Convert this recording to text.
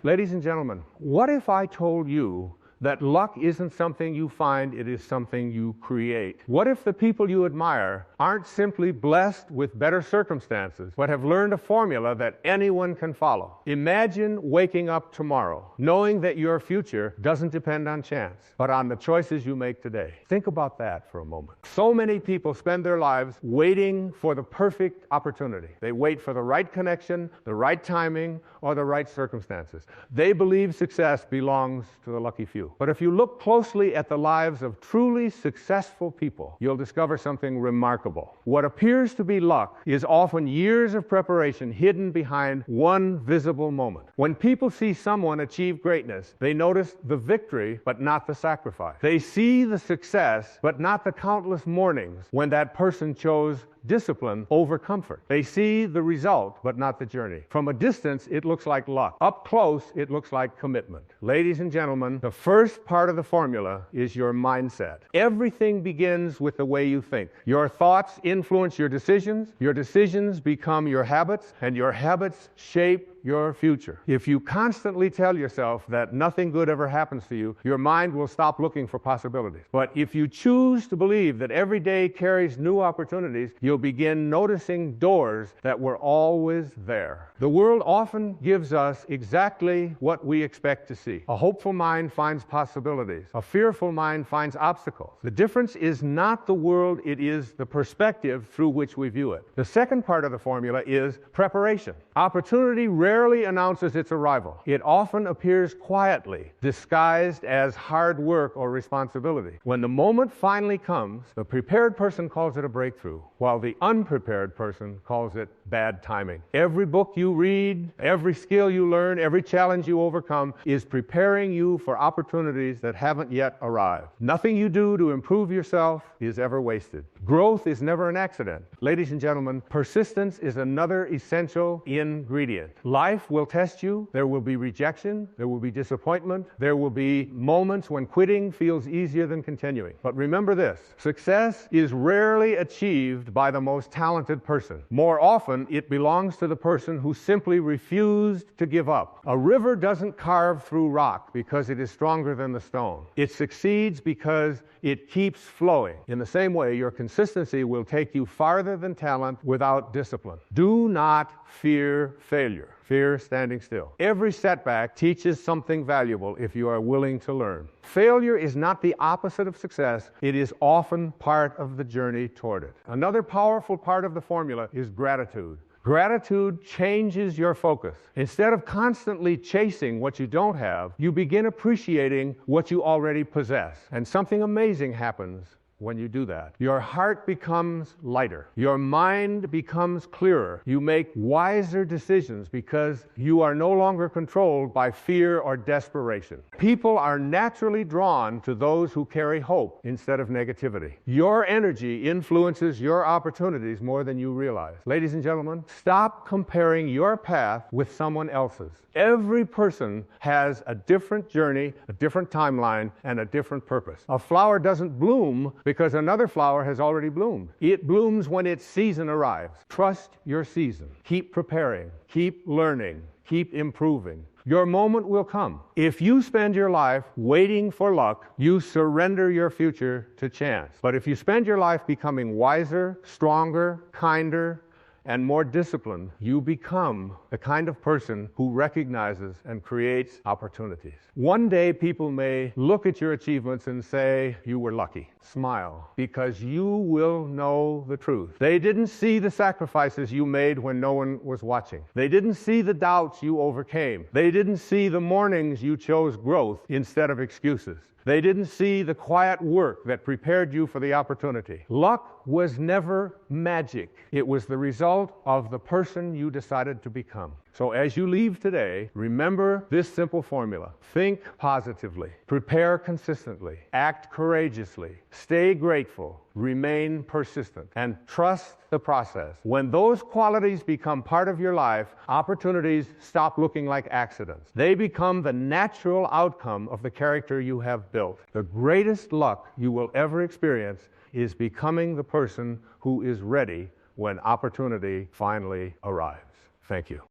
Ladies and gentlemen, what if I told you that luck isn't something you find, it is something you create? What if the people you admire aren't simply blessed with better circumstances, but have learned a formula that anyone can follow? Imagine waking up tomorrow, knowing that your future doesn't depend on chance, but on the choices you make today. Think about that for a moment. So many people spend their lives waiting for the perfect opportunity. They wait for the right connection, the right timing, or the right circumstances. They believe success belongs to the lucky few. But if you look closely at the lives of truly successful people, you'll discover something remarkable. What appears to be luck is often years of preparation hidden behind one visible moment. When people see someone achieve greatness, they notice the victory, but not the sacrifice. They see the success, but not the countless mornings when that person chose discipline over comfort. They see the result, but not the journey. From a distance, it looks like luck. Up close, it looks like commitment. Ladies and gentlemen, the first part of the formula is your mindset. Everything begins with the way you think. Your thoughts influence your decisions become your habits, and your habits shape your future. If you constantly tell yourself that nothing good ever happens to you, your mind will stop looking for possibilities. But if you choose to believe that every day carries new opportunities, you'll begin noticing doors that were always there. The world often gives us exactly what we expect to see. A hopeful mind finds possibilities. A fearful mind finds obstacles. The difference is not the world, it is the perspective through which we view it. The second part of the formula is preparation. Opportunity rarely announces its arrival. It often appears quietly, disguised as hard work or responsibility. When the moment finally comes, the prepared person calls it a breakthrough, while the unprepared person calls it bad timing. Every book you read, every skill you learn, every challenge you overcome is preparing you for opportunities that haven't yet arrived. Nothing you do to improve yourself is ever wasted. Growth is never an accident. Ladies and gentlemen, persistence is another essential ingredient. Life will test you. There will be rejection. There will be disappointment. There will be moments when quitting feels easier than continuing. But remember this: success is rarely achieved by the most talented person. More often, it belongs to the person who simply refused to give up. A river doesn't carve through rock because it is stronger than the stone. It succeeds because it keeps flowing. In the same way, your consistency will take you farther than talent without discipline. Do not fear failure. Fear standing still. Every setback teaches something valuable if you are willing to learn. Failure is not the opposite of success. It is often part of the journey toward it. Another powerful part of the formula is gratitude. Gratitude changes your focus. Instead of constantly chasing what you don't have, you begin appreciating what you already possess. And something amazing happens when you do that. Your heart becomes lighter. Your mind becomes clearer. You make wiser decisions because you are no longer controlled by fear or desperation. People are naturally drawn to those who carry hope instead of negativity. Your energy influences your opportunities more than you realize. Ladies and gentlemen, stop comparing your path with someone else's. Every person has a different journey, a different timeline, and a different purpose. A flower doesn't bloom because another flower has already bloomed. It blooms when its season arrives. Trust your season. Keep preparing. Keep learning. Keep improving. Your moment will come. If you spend your life waiting for luck, you surrender your future to chance. But if you spend your life becoming wiser, stronger, kinder, and more disciplined, you become the kind of person who recognizes and creates opportunities. One day people may look at your achievements and say you were lucky. Smile, because you will know the truth. They didn't see the sacrifices you made when no one was watching. They didn't see the doubts you overcame. They didn't see the mornings you chose growth instead of excuses. They didn't see the quiet work that prepared you for the opportunity. Luck was never magic. It was the result of the person you decided to become. So as you leave today, remember this simple formula. Think positively, prepare consistently, act courageously, stay grateful, remain persistent, and trust the process. When those qualities become part of your life, opportunities stop looking like accidents. They become the natural outcome of the character you have built. The greatest luck you will ever experience is becoming the person who is ready when opportunity finally arrives. Thank you.